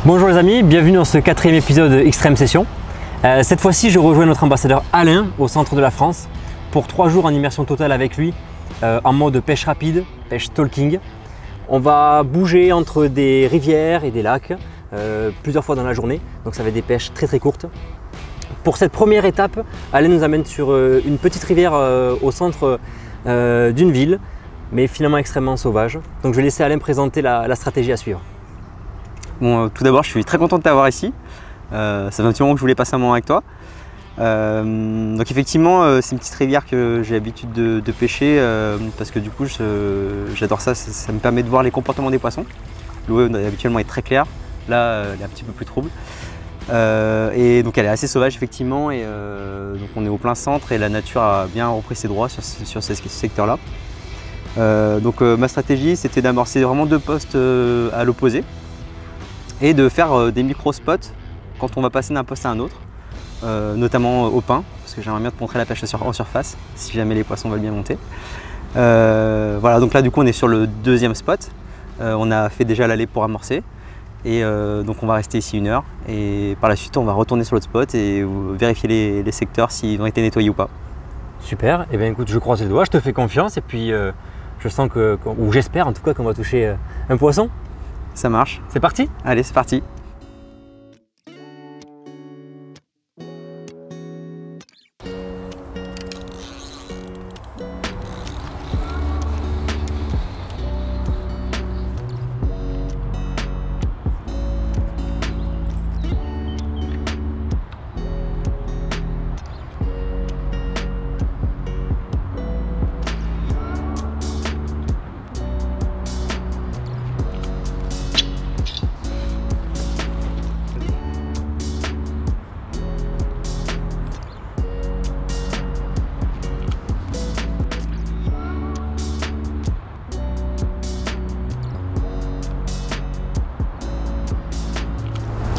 Bonjour les amis, bienvenue dans ce 4e épisode Extrême Session. Cette fois-ci, je rejoins notre ambassadeur Alain au centre de la France pour 3 jours en immersion totale avec lui en mode pêche rapide, pêche stalking. On va bouger entre des rivières et des lacs plusieurs fois dans la journée, donc ça va être des pêches très courtes. Pour cette première étape, Alain nous amène sur une petite rivière au centre d'une ville, mais finalement extrêmement sauvage. Donc je vais laisser Alain présenter la stratégie à suivre. Bon, tout d'abord, je suis très content de t'avoir ici. Ça fait un petit moment que je voulais passer un moment avec toi. Donc effectivement, c'est une petite rivière que j'ai l'habitude de pêcher parce que du coup, j'adore ça. Ça me permet de voir les comportements des poissons. L'eau habituellement est très claire. Là, elle est un petit peu plus trouble. Et donc elle est assez sauvage effectivement. Et donc on est au plein centre et la nature a bien repris ses droits sur ce secteur-là. Donc ma stratégie, c'était d'amorcer vraiment 2 postes à l'opposé et de faire des micro-spots quand on va passer d'un poste à un autre, notamment au pain, parce que j'aimerais bien te montrer la pêche en surface, si jamais les poissons veulent bien monter. Voilà, donc là du coup on est sur le 2e spot, on a fait déjà l'aller pour amorcer, et donc on va rester ici 1 heure, et par la suite on va retourner sur l'autre spot et vérifier les secteurs s'ils ont été nettoyés ou pas. Super, et bien écoute, je croise les doigts, je te fais confiance, et puis je sens ou j'espère en tout cas qu'on va toucher un poisson. Ça marche. C'est parti? Allez, c'est parti.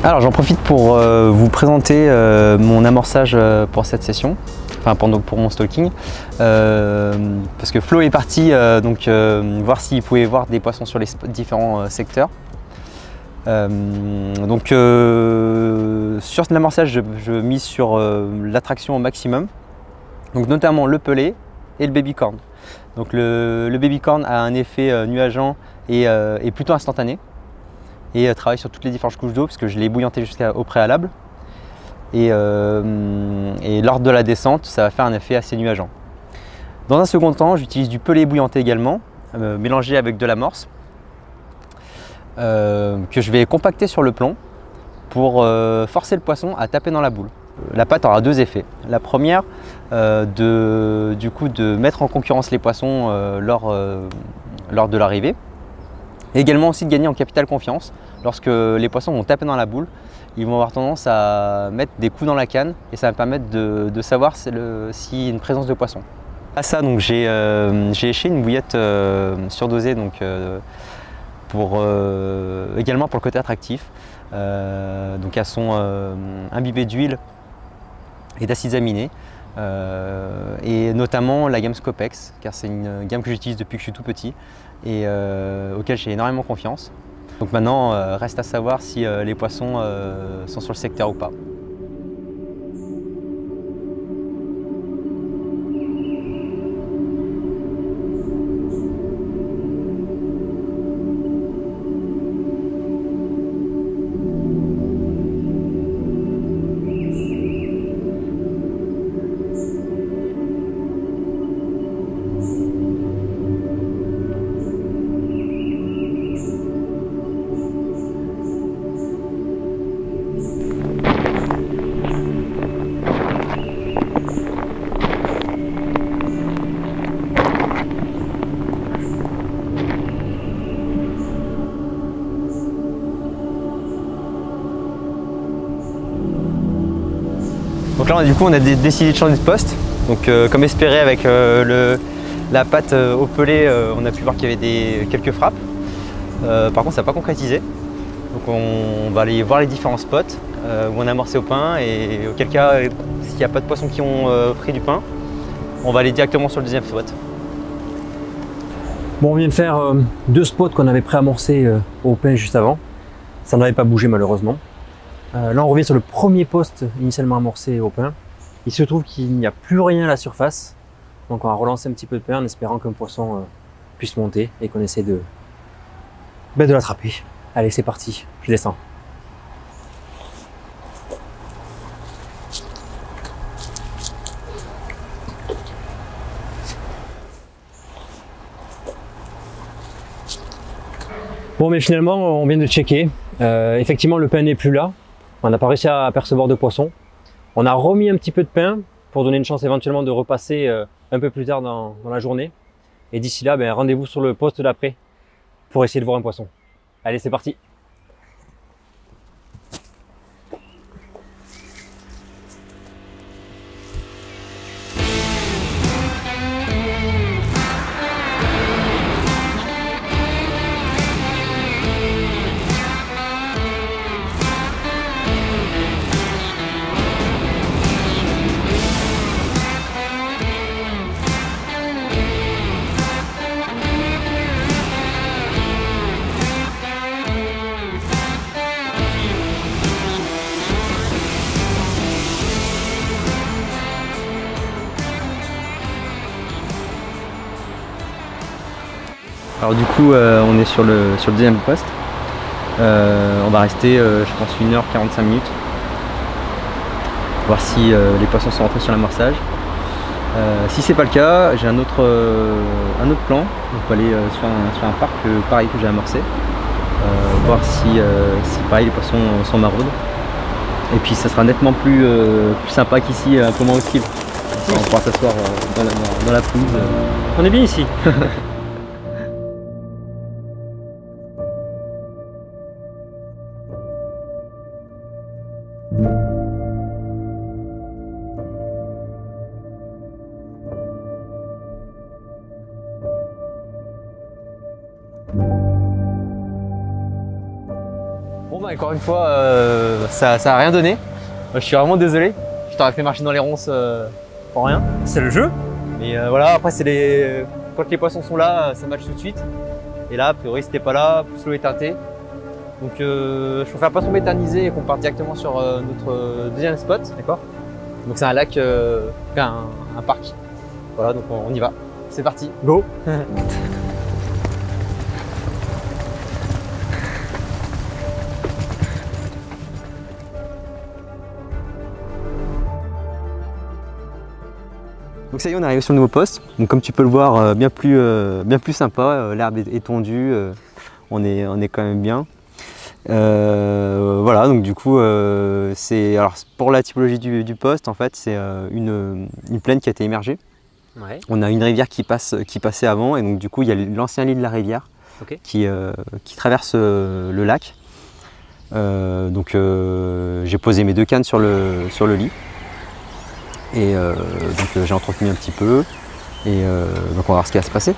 Alors j'en profite pour vous présenter mon amorçage pour cette session, enfin pour mon stalking, parce que Flo est parti voir s'il pouvait voir des poissons sur les différents secteurs. Sur l'amorçage, je mise sur l'attraction au maximum, donc notamment le pelé et le babycorn. Donc le babycorn a un effet nuageant et plutôt instantané, et travaille sur toutes les différentes couches d'eau parce que je l'ai bouillanté jusqu'au préalable, et lors de la descente ça va faire un effet assez nuageant. Dans un second temps, j'utilise du pelé bouillanté également, mélangé avec de l'amorce, que je vais compacter sur le plomb pour forcer le poisson à taper dans la boule. La pâte aura 2 effets. La première, de mettre en concurrence les poissons lors de l'arrivée. Et également aussi de gagner en capital confiance. Lorsque les poissons vont taper dans la boule, ils vont avoir tendance à mettre des coups dans la canne et ça va me permettre de savoir s'il y a une présence de poisson. À ça, donc j'ai éché une bouillette surdosée, également pour le côté attractif. Donc elles sont imbibées d'huile et d'acides aminés, et notamment la gamme Scopex, car c'est une gamme que j'utilise depuis que je suis tout petit et auquel j'ai énormément confiance. Donc maintenant, reste à savoir si les poissons sont sur le secteur ou pas. Donc là, du coup, on a décidé de changer de poste. Donc, comme espéré, avec la pâte au pelé, on a pu voir qu'il y avait quelques frappes. Par contre, ça n'a pas concrétisé. Donc, on va aller voir les différents spots où on a amorcé au pain, et auquel cas, s'il n'y a pas de poissons qui ont pris du pain, on va aller directement sur le 2e spot. Bon, on vient de faire 2 spots qu'on avait préamorcés au pain juste avant. Ça n'avait pas bougé malheureusement. Là on revient sur le premier poste initialement amorcé au pain. Il se trouve qu'il n'y a plus rien à la surface. Donc on va relancer un petit peu de pain en espérant qu'un poisson puisse monter et qu'on essaie de l'attraper. Allez, c'est parti, je descends. Bon, mais finalement, on vient de checker. Effectivement, le pain n'est plus là. On n'a pas réussi à apercevoir de poisson. On a remis un petit peu de pain pour donner une chance éventuellement de repasser un peu plus tard dans la journée. Et d'ici là, rendez-vous sur le poste d'après pour essayer de voir un poisson. Allez, c'est parti! Alors du coup on est sur le deuxième poste. On va rester je pense 1h45 minutes. Voir si les poissons sont rentrés sur l'amorçage. Si c'est pas le cas, j'ai un autre plan. On peut aller sur un parc pareil que j'ai amorcé. Voir si pareil les poissons sont maraudes. Et puis ça sera nettement plus sympa qu'ici, un peu moins hostile. On pourra s'asseoir dans la pelouse. On est bien ici. Bon bah encore une fois, ça a rien donné. Je suis vraiment désolé. Je t'aurais fait marcher dans les ronces pour rien. C'est le jeu. Mais voilà, après c'est quand les poissons sont là, ça match tout de suite. Et là, a priori, c'était pas là, plus l'eau est teintée. Donc je préfère pas trop m'éterniser et qu'on parte directement sur notre deuxième spot, d'accord? Donc c'est un lac, un parc. Voilà, donc on y va. C'est parti. Go. Donc ça y est, on est arrivé sur le nouveau poste. Donc comme tu peux le voir, bien plus sympa. L'herbe est tendue, on est quand même bien. Voilà, donc du coup, alors pour la typologie du poste, en fait, c'est une plaine qui a été émergée. Ouais. On a une rivière qui passait avant, et donc du coup, il y a l'ancien lit de la rivière qui traverse le lac. Donc j'ai posé mes deux cannes sur le lit. Et donc j'ai entretenu un petit peu, et donc on va voir ce qui va se passer.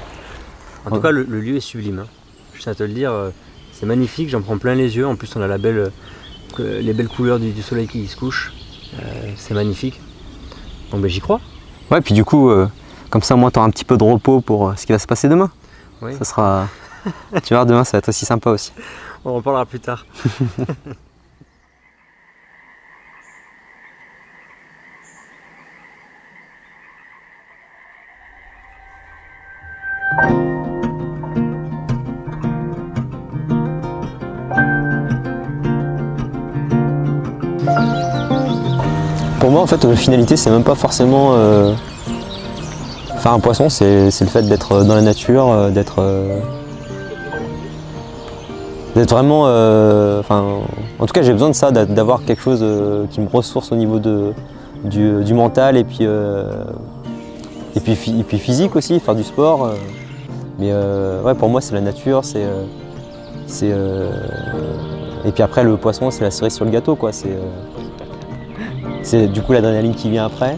En tout cas, le lieu est sublime, hein. Je tiens à te le dire, c'est magnifique, j'en prends plein les yeux. En plus, on a les belles couleurs du soleil qui se couche, c'est magnifique. Donc j'y crois. Ouais, puis du coup, comme ça, moi, tu auras un petit peu de repos pour ce qui va se passer demain. Oui. Ça sera, tu vois, demain, ça va être aussi sympa aussi. On en parlera plus tard. Pour moi, en fait, la finalité, c'est même pas forcément faire un poisson, c'est le fait d'être dans la nature, d'être vraiment. En tout cas, j'ai besoin de ça, d'avoir quelque chose qui me ressource au niveau du mental et puis physique aussi, faire du sport. Mais ouais, pour moi, c'est la nature, et puis après, le poisson, c'est la cerise sur le gâteau, quoi. C'est du coup l'adrénaline qui vient après.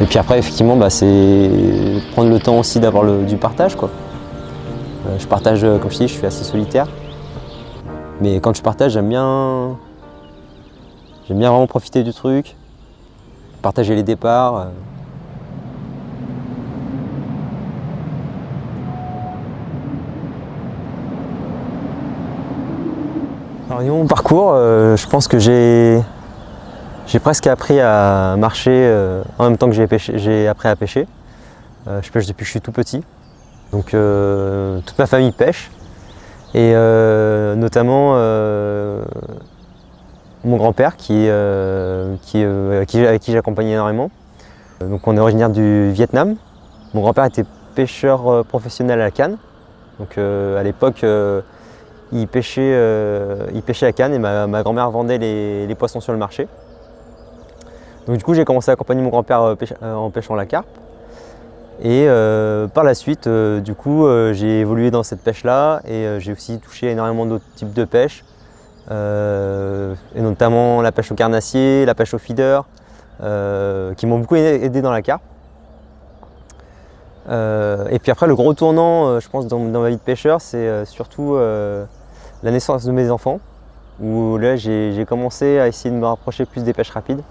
Et puis après, effectivement, c'est prendre le temps aussi d'avoir du partage, quoi. Je partage, comme je dis, je suis assez solitaire. Mais quand je partage, j'aime bien vraiment profiter du truc, partager les départs. Alors niveau mon parcours, je pense que j'ai presque appris à marcher en même temps que j'ai appris à pêcher. Je pêche depuis que je suis tout petit, donc toute ma famille pêche et notamment mon grand-père avec qui j'accompagnais énormément. Donc on est originaire du Vietnam. Mon grand-père était pêcheur professionnel à la canne, donc à l'époque il pêchait à canne et ma grand-mère vendait les poissons sur le marché. Donc du coup j'ai commencé à accompagner mon grand-père en pêchant la carpe. Et par la suite, du coup, j'ai évolué dans cette pêche-là et j'ai aussi touché énormément d'autres types de pêche, et notamment la pêche au carnassier, la pêche au feeder, qui m'ont beaucoup aidé dans la carpe. Et puis après, le gros tournant, je pense, dans ma vie de pêcheur, c'est surtout la naissance de mes enfants, où là j'ai commencé à essayer de me rapprocher plus des pêches rapides.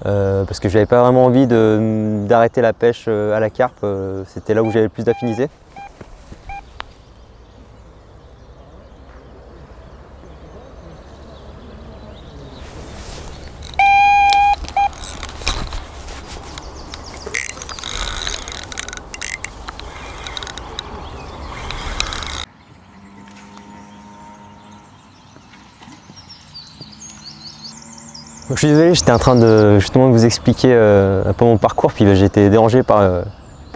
Parce que je n'avais pas vraiment envie d'arrêter la pêche à la carpe, c'était là où j'avais le plus d'affinité. Je suis désolé, j'étais en train de justement vous expliquer un peu mon parcours, puis j'ai été dérangé par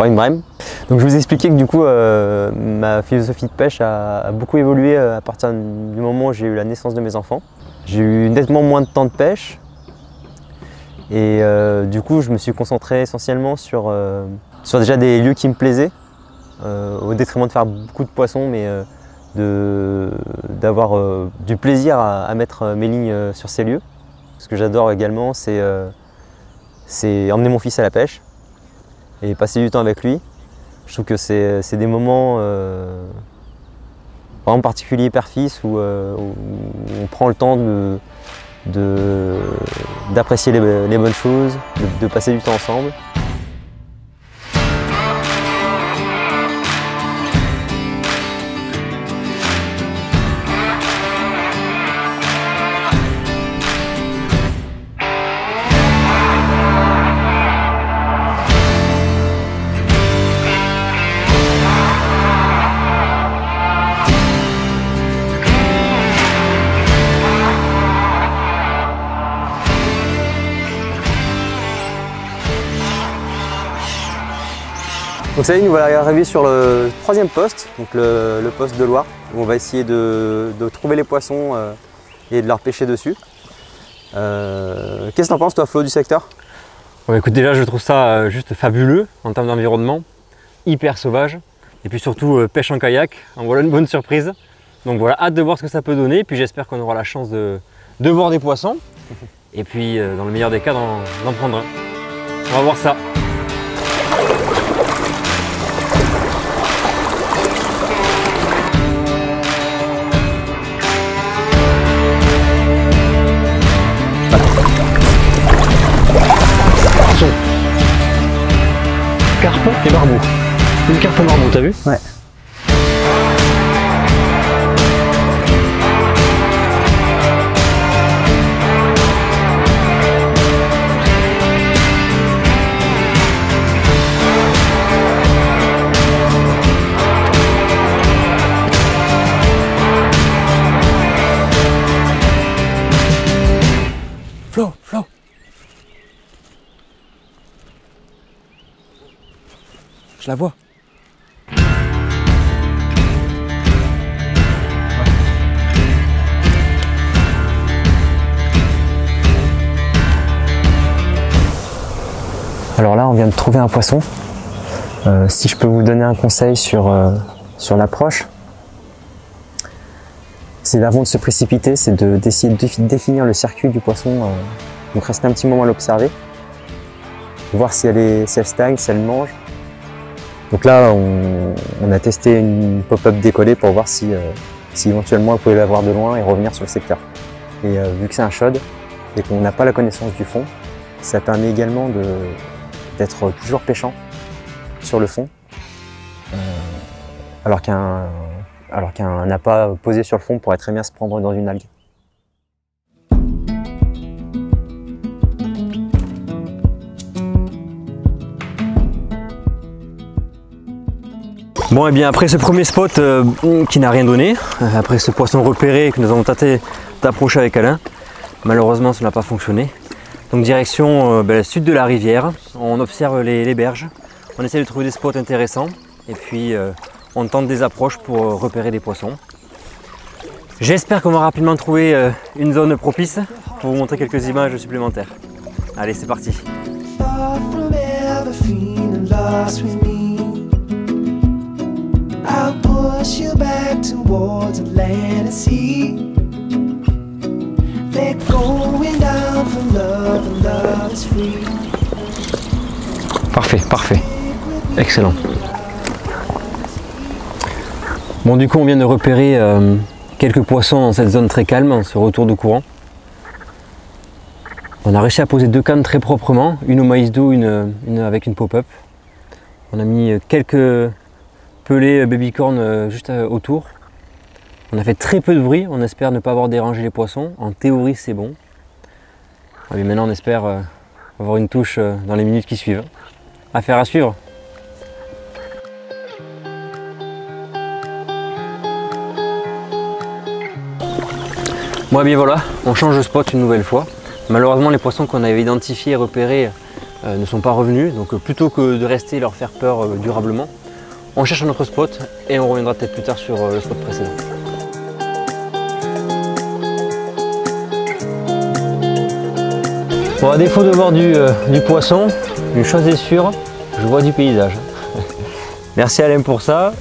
une brème. Donc je vous expliquais que du coup ma philosophie de pêche a beaucoup évolué à partir du moment où j'ai eu la naissance de mes enfants. J'ai eu nettement moins de temps de pêche et du coup je me suis concentré essentiellement sur déjà des lieux qui me plaisaient, au détriment de faire beaucoup de poissons, mais d'avoir du plaisir à mettre mes lignes sur ces lieux. Ce que j'adore également, c'est emmener mon fils à la pêche et passer du temps avec lui. Je trouve que c'est des moments vraiment particuliers père-fils où on prend le temps d'apprécier les bonnes choses, de passer du temps ensemble. Donc ça y est, nous voilà arrivés sur le troisième poste, donc le poste de Loire, où on va essayer de trouver les poissons et de leur pêcher dessus. Qu'est-ce que t'en penses toi, Flo, du secteur? Écoute, déjà je trouve ça juste fabuleux en termes d'environnement, hyper sauvage, et puis surtout pêche en kayak, en voilà une bonne surprise. Donc voilà, hâte de voir ce que ça peut donner, puis j'espère qu'on aura la chance de voir des poissons, et puis dans le meilleur des cas d'en prendre un. On va voir ça. Carpe et barbeau. Une carpe barbeau, t'as vu? Ouais. Flo. Je la vois. Alors là, on vient de trouver un poisson. Si je peux vous donner un conseil sur l'approche, c'est avant de se précipiter, c'est d'essayer de définir le circuit du poisson, donc rester un petit moment à l'observer, voir si elle stagne, si elle mange. Donc là, on a testé une pop-up décollée pour voir si éventuellement elle pouvait la voir de loin et revenir sur le secteur. Et vu que c'est un shod et qu'on n'a pas la connaissance du fond, ça permet également d'être toujours pêchant sur le fond, alors qu'un alors qu'un appât posé sur le fond pourrait très bien se prendre dans une algue. Bon, et bien après ce premier spot qui n'a rien donné, après ce poisson repéré que nous avons tenté d'approcher avec Alain, malheureusement ça n'a pas fonctionné. Donc direction sud de la rivière, on observe les berges, on essaie de trouver des spots intéressants et puis on tente des approches pour repérer des poissons. J'espère qu'on va rapidement trouver une zone propice pour vous montrer quelques images supplémentaires. Allez, c'est parti. I'll push you back towards the land and sea. They're going down for love and love is free. Parfait, parfait. Excellent. Bon, du coup, on vient de repérer quelques poissons dans cette zone très calme, ce retour de courant. On a réussi à poser 2 cannes très proprement, une au maïs doux, une avec une pop-up. On a mis quelques pelés babycorn juste autour. On a fait très peu de bruit, on espère ne pas avoir dérangé les poissons. En théorie c'est bon. Mais maintenant on espère avoir une touche dans les minutes qui suivent. Affaire à suivre. Bon, et bien voilà, on change de spot une nouvelle fois. Malheureusement les poissons qu'on avait identifiés et repérés ne sont pas revenus. Donc plutôt que de rester et leur faire peur durablement, on cherche un autre spot et on reviendra peut-être plus tard sur le spot précédent. Bon, à défaut de voir du poisson, une chose est sûre, je vois du paysage. Merci Alain pour ça.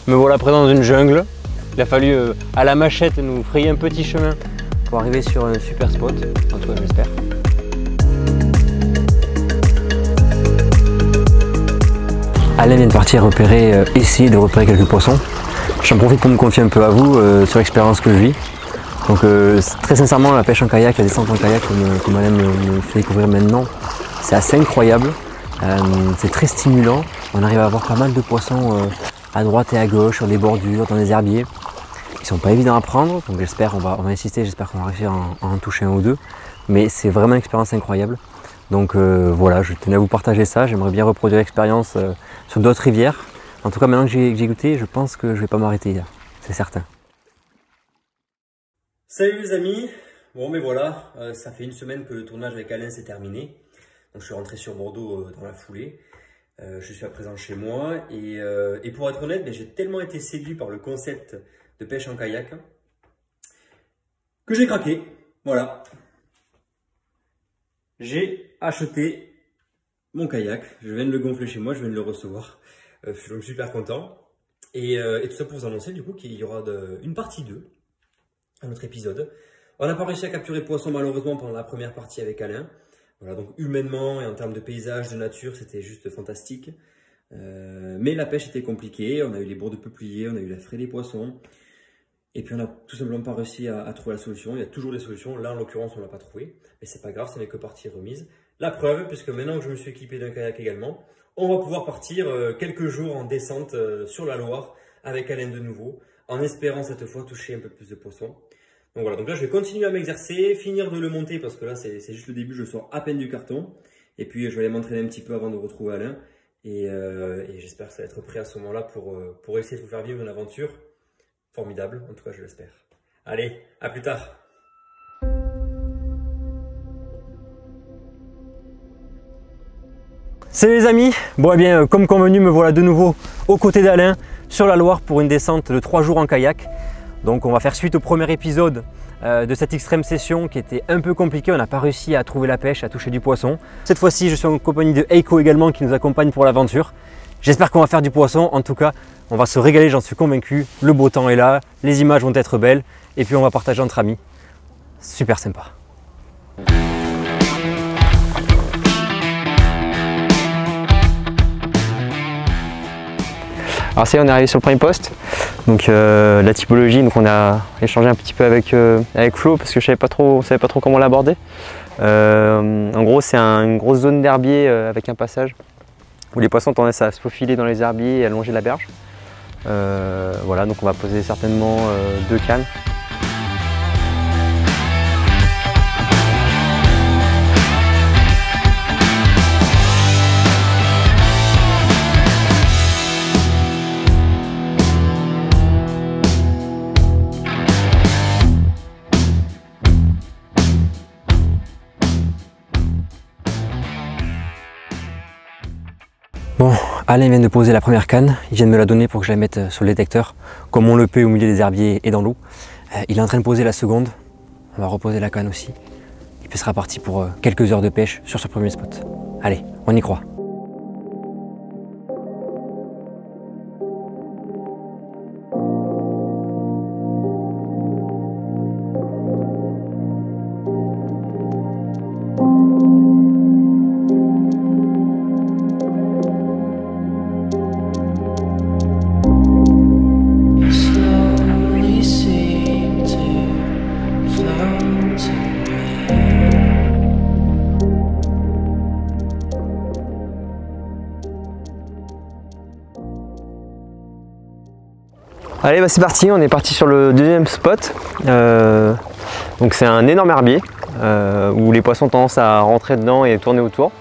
Me voilà présent dans une jungle. Il a fallu à la machette nous frayer un petit chemin pour arriver sur un super spot, en tout cas j'espère. Alain vient de partir essayer de repérer quelques poissons. J'en profite pour me confier un peu à vous sur l'expérience que je vis. Donc très sincèrement, la pêche en kayak, la descente en kayak comme Alain me fait découvrir maintenant, c'est assez incroyable. C'est très stimulant. On arrive à avoir pas mal de poissons à droite et à gauche, sur des bordures, dans des herbiers. Ils sont pas évidents à prendre, donc j'espère, on va insister, j'espère qu'on va réussir à en toucher un ou deux. Mais c'est vraiment une expérience incroyable. Donc voilà, je tenais à vous partager ça. J'aimerais bien reproduire l'expérience sur d'autres rivières. En tout cas, maintenant que j'ai goûté, je pense que je vais pas m'arrêter là, c'est certain. Salut les amis. Bon, mais voilà, ça fait une semaine que le tournage avec Alain s'est terminé. Donc je suis rentré sur Bordeaux dans la foulée. Je suis à présent chez moi et pour être honnête, j'ai tellement été séduit par le concept de pêche en kayak que j'ai craqué. Voilà. J'ai acheté mon kayak, je viens de le gonfler chez moi, je viens de le recevoir. Je suis super content. Et tout ça pour vous annoncer du coup qu'il y aura une partie 2 à notre épisode. On n'a pas réussi à capturer poisson malheureusement pendant la première partie avec Alain. Voilà, donc humainement et en termes de paysage, de nature, c'était juste fantastique. Mais la pêche était compliquée, on a eu les bourres de peupliers, on a eu la fraie des poissons. Et puis on n'a tout simplement pas réussi à trouver la solution. Il y a toujours des solutions, là en l'occurrence on ne l'a pas trouvé. Mais c'est pas grave, ce n'est que partie remise. La preuve, puisque maintenant que je me suis équipé d'un kayak également, on va pouvoir partir quelques jours en descente sur la Loire avec Alain de nouveau, en espérant cette fois toucher un peu plus de poissons. Donc voilà, donc là je vais continuer à m'exercer, finir de le monter parce que là c'est juste le début, je sors à peine du carton. Et puis je vais aller m'entraîner un petit peu avant de retrouver Alain. Et j'espère que ça va être prêt à ce moment-là pour essayer de vous faire vivre une aventure formidable, en tout cas je l'espère. Allez, à plus tard. Salut les amis, bon et bien comme convenu me voilà de nouveau aux côtés d'Alain sur la Loire pour une descente de 3 jours en kayak. Donc on va faire suite au premier épisode de cette extrême session qui était un peu compliquée, on n'a pas réussi à trouver la pêche, à toucher du poisson. Cette fois-ci je suis en compagnie de Eiko également qui nous accompagne pour l'aventure. J'espère qu'on va faire du poisson, en tout cas on va se régaler, j'en suis convaincu. Le beau temps est là, les images vont être belles et puis on va partager entre amis. Super sympa. Alors ça y est, on est arrivé sur le premier poste. Donc la typologie, donc on a échangé un petit peu avec Flo parce que on savait pas trop comment l'aborder. En gros, c'est une grosse zone d'herbier avec un passage où les poissons tendaient à se faufiler dans les herbiers et à longer la berge. Voilà, donc on va poser certainement 2 cannes. Bon, Alain vient de poser la première canne, il vient de me la donner pour que je la mette sur le détecteur, comme on le peut au milieu des herbiers et dans l'eau. Il est en train de poser la seconde, on va reposer la canne aussi, et puis sera parti pour quelques heures de pêche sur ce premier spot. Allez, on y croit. Allez, bah c'est parti, on est parti sur le deuxième spot. Donc c'est un énorme herbier où les poissons ont tendance à rentrer dedans et tourner autour.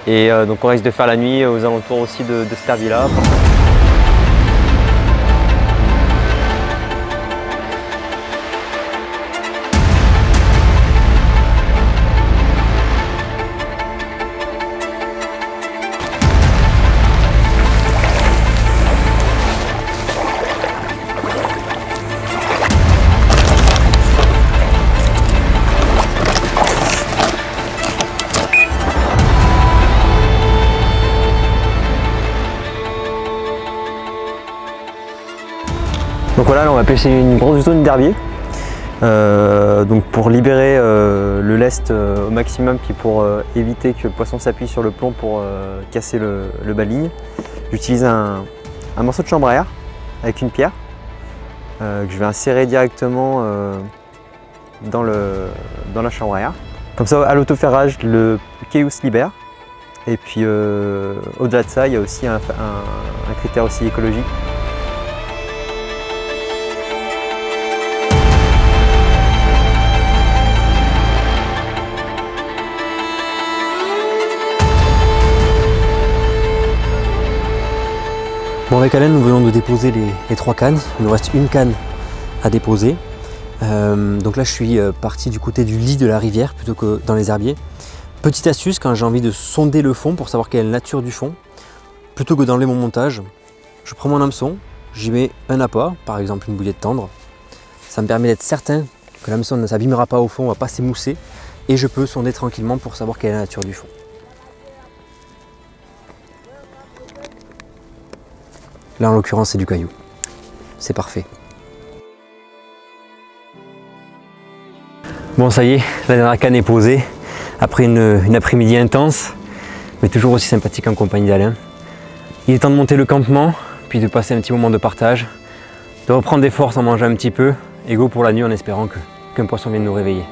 Et donc on risque de faire la nuit aux alentours aussi de cet herbier là. Donc voilà, là on va pêcher une grosse zone d'herbier donc pour libérer le lest au maximum, puis pour éviter que le poisson s'appuie sur le plomb pour casser le bas-ligne. J'utilise un morceau de chambre à air avec une pierre que je vais insérer directement dans la chambre à air. Comme ça, à l'autoferrage, le caillou se libère. Et puis au-delà de ça, il y a aussi un critère aussi écologique. Bon, avec Alain, nous venons de déposer les 3 cannes. Il nous reste une canne à déposer. Donc là, je suis parti du côté du lit de la rivière plutôt que dans les herbiers. Petite astuce, quand j'ai envie de sonder le fond pour savoir quelle est la nature du fond, plutôt que d'enlever mon montage, je prends mon hameçon, j'y mets un appât, par exemple une bouillette tendre. Ça me permet d'être certain que l'hameçon ne s'abîmera pas au fond, ne va pas s'émousser, et je peux sonder tranquillement pour savoir quelle est la nature du fond. Là, en l'occurrence, c'est du caillou. C'est parfait. Bon, ça y est, la dernière canne est posée. Après une après-midi intense, mais toujours aussi sympathique en compagnie d'Alain. Il est temps de monter le campement, puis de passer un petit moment de partage, de reprendre des forces en mangeant un petit peu, et go pour la nuit en espérant qu'un poisson vienne nous réveiller.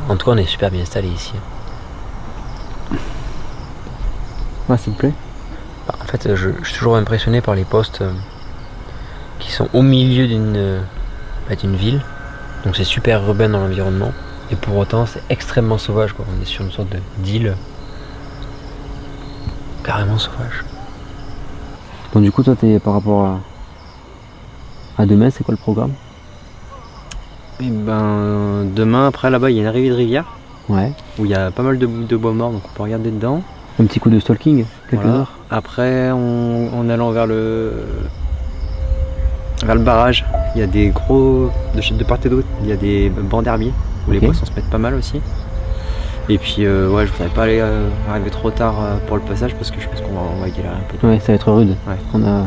En tout cas, on est super bien installé ici. Ouais, s'il te plaît. En fait, je suis toujours impressionné par les postes qui sont au milieu d'une ville. Donc c'est super urbain dans l'environnement. Et pour autant, c'est extrêmement sauvage, quoi. On est sur une sorte d'île carrément sauvage. Bon, du coup, toi, t'es par rapport à demain, c'est quoi le programme? Et ben, demain, après là-bas, il y a une arrivée de rivière. Ouais. Où il y a pas mal de bois morts, donc on peut regarder dedans. Un petit coup de stalking, quelques heures. Après, en allant vers le barrage, il y a des gros, de part et d'autre, il y a des bancs d'herbier où les poissons se mettent pas mal aussi. Et puis, ouais, je voudrais pas arriver trop tard pour le passage parce que je pense qu'on va galérer un peu. Ouais, ça va être rude. Ouais. On a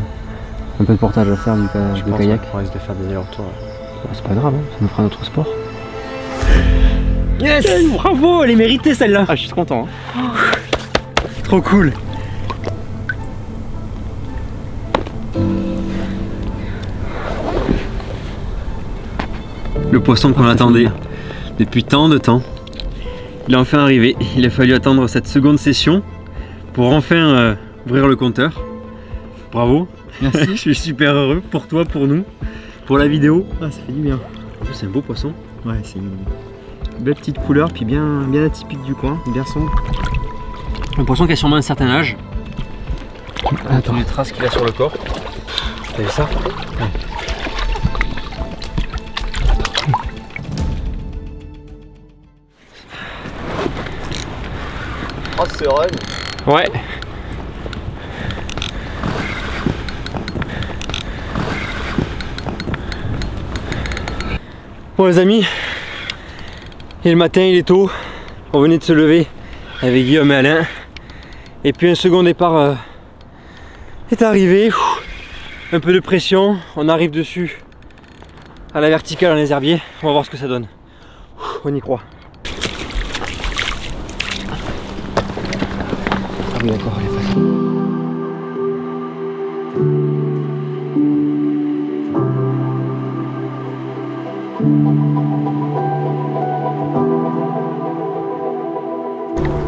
un peu de portage à faire du kayak. On risque de faire des allers-retours. C'est pas grave, hein, ça nous fera notre sport. Yes! Bravo, elle est méritée celle-là. Ah, je suis trop content. Hein. Trop cool. Le poisson qu'on attendait depuis tant de temps. Il est enfin arrivé. Il a fallu attendre cette seconde session pour enfin ouvrir le compteur. Bravo. Merci. Je suis super heureux pour toi, pour nous, pour la vidéo. Ah, ça fait du bien. En plus, c'est un beau poisson. Ouais, c'est une belle petite couleur, puis bien atypique du coin, bien sombre. Un poisson qui a sûrement un certain âge. Attends, les traces qu'il a sur le corps. T'as vu ça? Ouais. Oh, c'est run. Ouais. Bon les amis, et le matin il est tôt, on venait de se lever avec Guillaume et Alain, et puis un second départ est arrivé, un peu de pression, on arrive dessus à la verticale dans les herbiers, on va voir ce que ça donne, on y croit. Ah oui d'accord, elle est facile.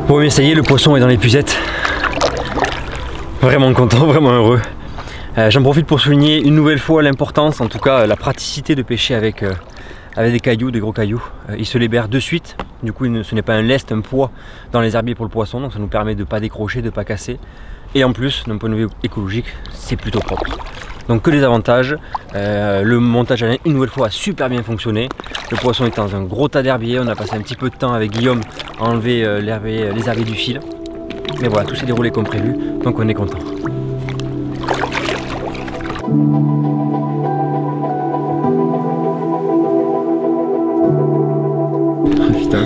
Bon mais ça y est, le poisson est dans l'épuisette. Vraiment content, vraiment heureux. J'en profite pour souligner une nouvelle fois l'importance, en tout cas la praticité de pêcher avec des cailloux, des gros cailloux. Il se libère de suite, du coup ce n'est pas un lest, un poids dans les herbiers pour le poisson, donc ça nous permet de ne pas décrocher, de ne pas casser. Et en plus, d'un point de vue écologique, c'est plutôt propre. Donc que des avantages. Le montage à une nouvelle fois a super bien fonctionné. Le poisson est dans un gros tas d'herbiers. On a passé un petit peu de temps avec Guillaume à enlever les herbiers du fil. Mais voilà, tout s'est déroulé comme prévu, donc on est content. Oh, putain.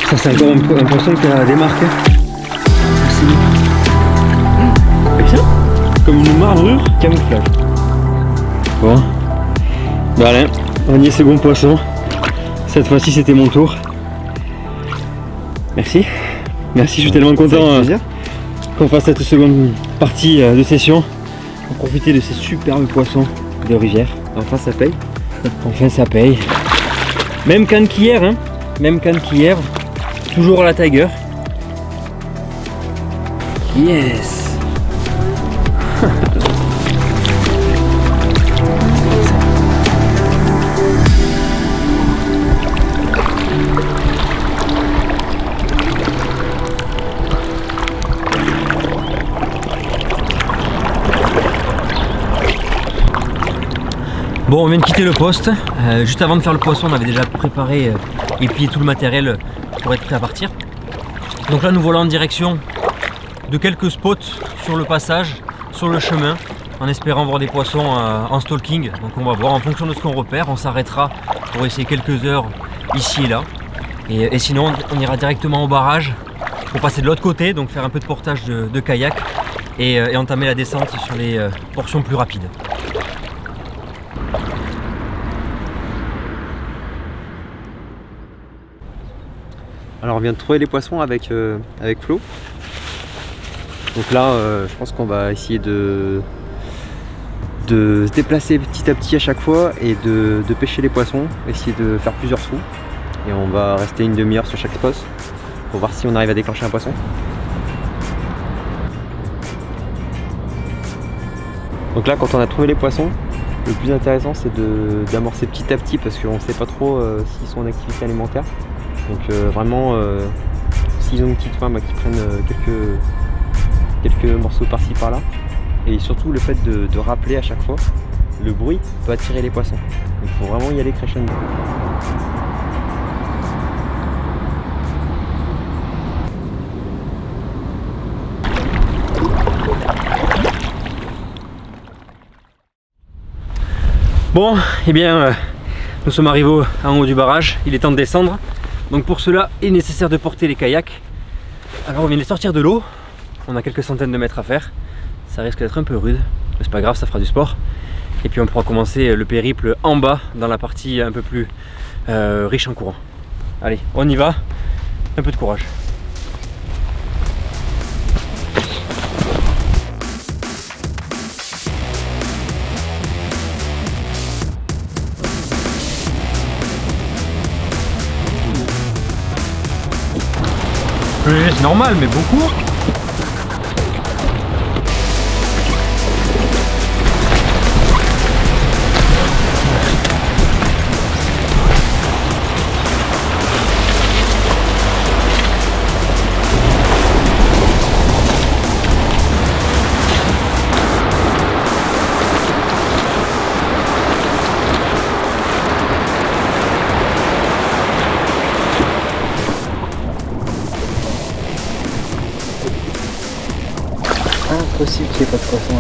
Ça c'est encore un poisson qui a des marques. Comme une marbrure camouflage. Bon, bah Alain, dernier second poisson. Cette fois-ci c'était mon tour. Merci. Merci, je suis tellement content qu'on fasse cette seconde partie de session. Pour profiter de ces superbes poissons de rivière. Enfin ça paye. Enfin ça paye. Même canne qu'hier, hein. Même canne qu'hier. Toujours à la Tiger. Yes. Bon, on vient de quitter le poste. Juste avant de faire le poisson, on avait déjà préparé et plié tout le matériel pour être prêt à partir. Donc là, nous voilà en direction de quelques spots sur le passage, sur le chemin, en espérant voir des poissons en stalking. Donc on va voir en fonction de ce qu'on repère. On s'arrêtera pour essayer quelques heures ici et là. Et sinon, on ira directement au barrage pour passer de l'autre côté, donc faire un peu de portage de kayak et entamer la descente sur les portions plus rapides. Alors on vient de trouver les poissons avec Flo. Donc là je pense qu'on va essayer de se déplacer petit à petit à chaque fois et de pêcher les poissons, essayer de faire plusieurs trous. Et on va rester une demi-heure sur chaque spot pour voir si on arrive à déclencher un poisson. Donc là quand on a trouvé les poissons, le plus intéressant c'est d'amorcer petit à petit parce qu'on ne sait pas trop s'ils sont en activité alimentaire. Donc vraiment, s'ils ont une petite faim, qu'ils prennent quelques morceaux par-ci par-là. Et surtout le fait de rappeler à chaque fois, le bruit peut attirer les poissons. Il faut vraiment y aller crescendo. Bon, eh bien, nous sommes arrivés en haut du barrage, il est temps de descendre. Donc pour cela, il est nécessaire de porter les kayaks. Alors on vient de les sortir de l'eau, on a quelques centaines de mètres à faire. Ça risque d'être un peu rude, mais c'est pas grave, ça fera du sport. Et puis on pourra commencer le périple en bas, dans la partie un peu plus riche en courant. Allez, on y va, un peu de courage. Plus léger, c'est normal, mais beaucoup. Impossible qu'il n'y ait pas de poisson.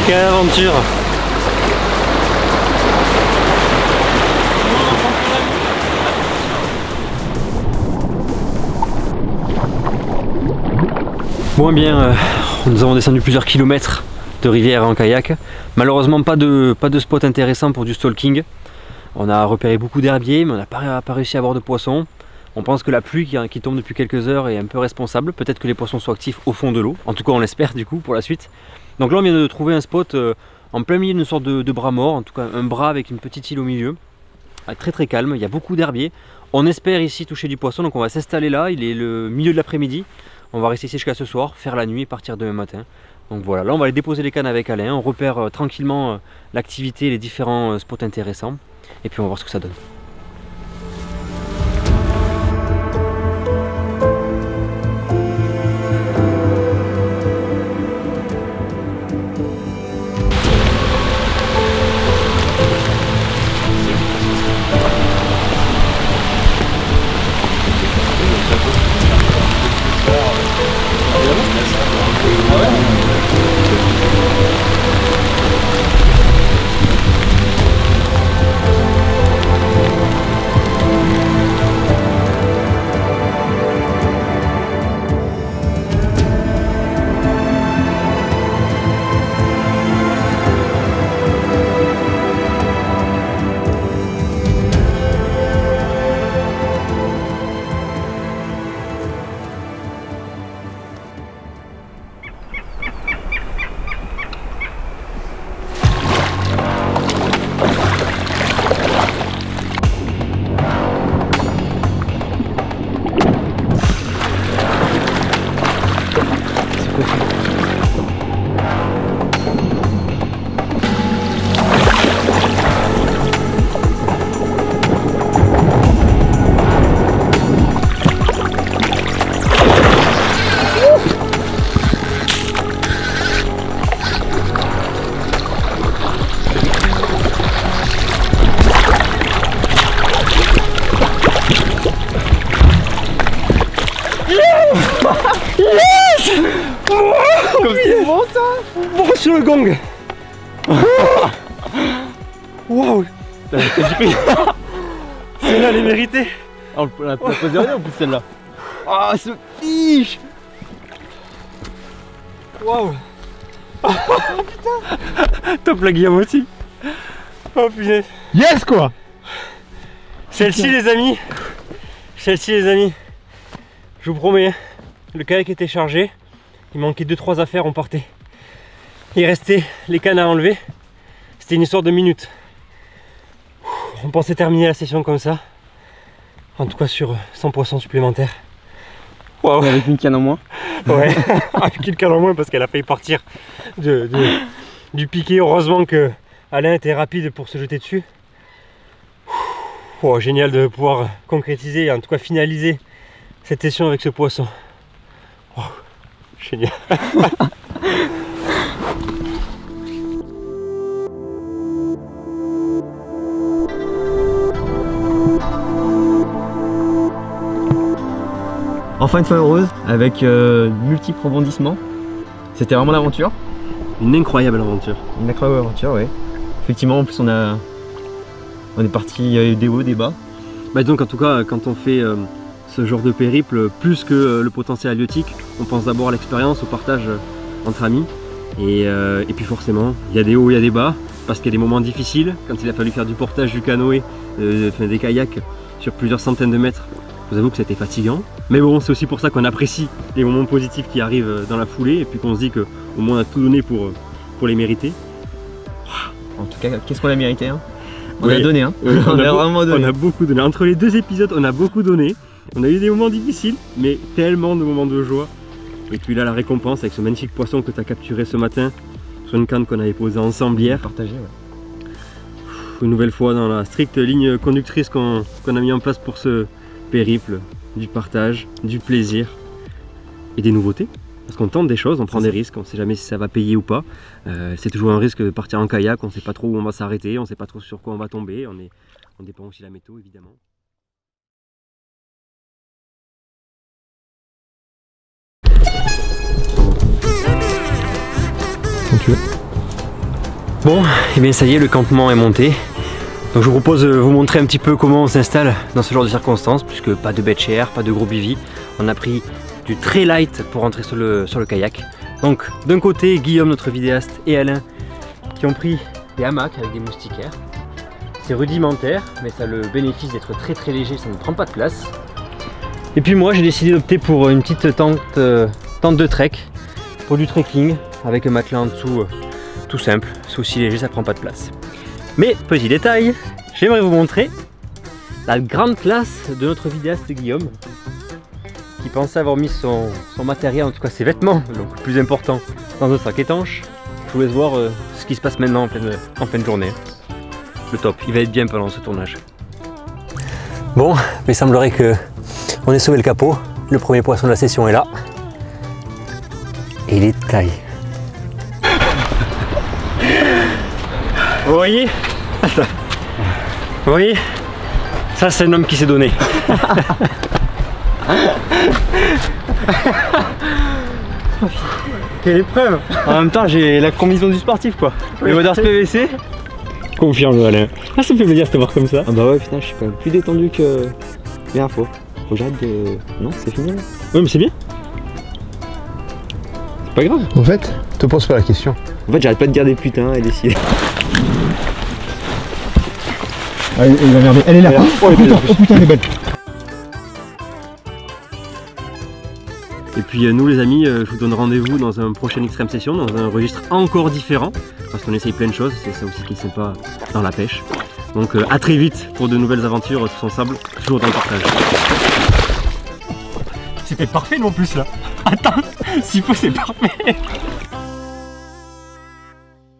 Quelle aventure! Bon, bien, nous avons descendu plusieurs kilomètres de rivière en kayak. Malheureusement pas de spot intéressant pour du stalking. On a repéré beaucoup d'herbiers mais on n'a pas réussi à avoir de poissons. On pense que la pluie qui tombe depuis quelques heures est un peu responsable. Peut-être que les poissons sont actifs au fond de l'eau. En tout cas on l'espère du coup pour la suite. Donc là on vient de trouver un spot en plein milieu d'une sorte de bras mort. En tout cas un bras avec une petite île au milieu. Très très calme, il y a beaucoup d'herbiers. On espère ici toucher du poisson donc on va s'installer là. Il est le milieu de l'après-midi. On va rester ici jusqu'à ce soir, faire la nuit et partir demain matin. Donc voilà, là on va aller déposer les cannes avec Alain, on repère tranquillement l'activité et les différents spots intéressants. Et puis on va voir ce que ça donne. C'est bon ça. Bon sur le gong. Waouh. Celle-là elle est méritée. On a posé rien en plus celle-là. Ah ce fiche. Waouh. Top la guillemotine. Oh punaise. Yes quoi. Celle-ci les amis. Celle-ci les amis. Je vous promets, le kayak était chargé. Il manquait 2-3 affaires, on partait. Il restait les cannes à enlever. C'était une histoire de minutes. On pensait terminer la session comme ça. En tout cas sur 100 poissons supplémentaires. Wow. Avec une canne en moins. Ouais, avec une canne en moins parce qu'elle a failli partir du piqué. Heureusement que Alain était rapide pour se jeter dessus. Wow, génial de pouvoir concrétiser, en tout cas finaliser cette session avec ce poisson. Wow, génial. Enfin une fois heureuse, avec multiples rebondissements. C'était vraiment l'aventure. Une incroyable aventure. Une incroyable aventure, oui. Effectivement, en plus on est parti, il y a eu des hauts, des bas. Bah donc en tout cas, quand on fait ce genre de périple, plus que le potentiel halieutique, on pense d'abord à l'expérience, au partage entre amis. Et puis forcément, il y a des hauts, il y a des bas, parce qu'il y a des moments difficiles, quand il a fallu faire du portage du canoë, des kayaks sur plusieurs centaines de mètres Je vous avoue que c'était fatigant. Mais bon, c'est aussi pour ça qu'on apprécie les moments positifs qui arrivent dans la foulée et puis qu'on se dit qu'au moins on a tout donné pour les mériter. En tout cas, qu'est-ce qu'on a mérité hein? On Oui. a donné, hein. On a vraiment donné. On a beaucoup donné. Entre les 2 épisodes, on a beaucoup donné. On a eu des moments difficiles, mais tellement de moments de joie. Et puis là, la récompense avec ce magnifique poisson que tu as capturé ce matin sur une canne qu'on avait posée ensemble hier. Partagé, ouais. Une nouvelle fois dans la stricte ligne conductrice qu'on a mis en place pour ce périple, du partage, du plaisir et des nouveautés. Parce qu'on tente des choses, on prend des risques, on ne sait jamais si ça va payer ou pas. C'est toujours un risque de partir en kayak, on ne sait pas trop où on va s'arrêter, on ne sait pas trop sur quoi on va tomber. On dépend aussi de la météo évidemment. Bon, et bien ça y est, le campement est monté. Donc je vous propose de vous montrer un petit peu comment on s'installe dans ce genre de circonstances, puisque pas de bed share, pas de gros bivy. On a pris du très light pour rentrer sur le kayak. Donc d'un côté, Guillaume, notre vidéaste, et Alain qui ont pris des hamacs avec des moustiquaires. C'est rudimentaire, mais ça a le bénéfice d'être très très léger, ça ne prend pas de place. Et puis moi, j'ai décidé d'opter pour une petite tente de trek, pour du trekking, avec un matelas en dessous, tout simple. C'est aussi léger, ça prend pas de place. Mais petit détail, j'aimerais vous montrer la grande classe de notre vidéaste Guillaume, qui pensait avoir mis son matériel, en tout cas ses vêtements, donc le plus important, dans un sac étanche. Je vous laisse voir ce qui se passe maintenant en pleine journée. Le top, il va être bien pendant ce tournage. Bon, il semblerait que on ait sauvé le capot. Le premier poisson de la session est là. Et il est de taille. Vous voyez? Attends. Vous voyez? Ça c'est un homme qui s'est donné. Quelle épreuve! En même temps, j'ai la combinaison du sportif, quoi. Oui. Le Waders PVC. Confirme Alain. Ah, ça me fait plaisir de te voir comme ça. Ah bah ouais, putain, je suis quand même plus détendu que bien faut que j'arrête de... Non, c'est fini là. Oui, mais c'est bien. C'est pas grave. En fait, te pose pas la question. En fait, j'arrête pas de dire des putains et d'essayer. Ah, il va merder. Elle est là. Oh putain, elle est belle. Et puis nous les amis, je vous donne rendez-vous dans un prochain Extreme Session, dans un registre encore différent, parce qu'on essaye plein de choses, c'est ça aussi qui est sympa dans la pêche. Donc à très vite pour de nouvelles aventures tous ensemble, toujours dans le partage. C'était parfait non plus là. Attends, s'il faut c'est parfait.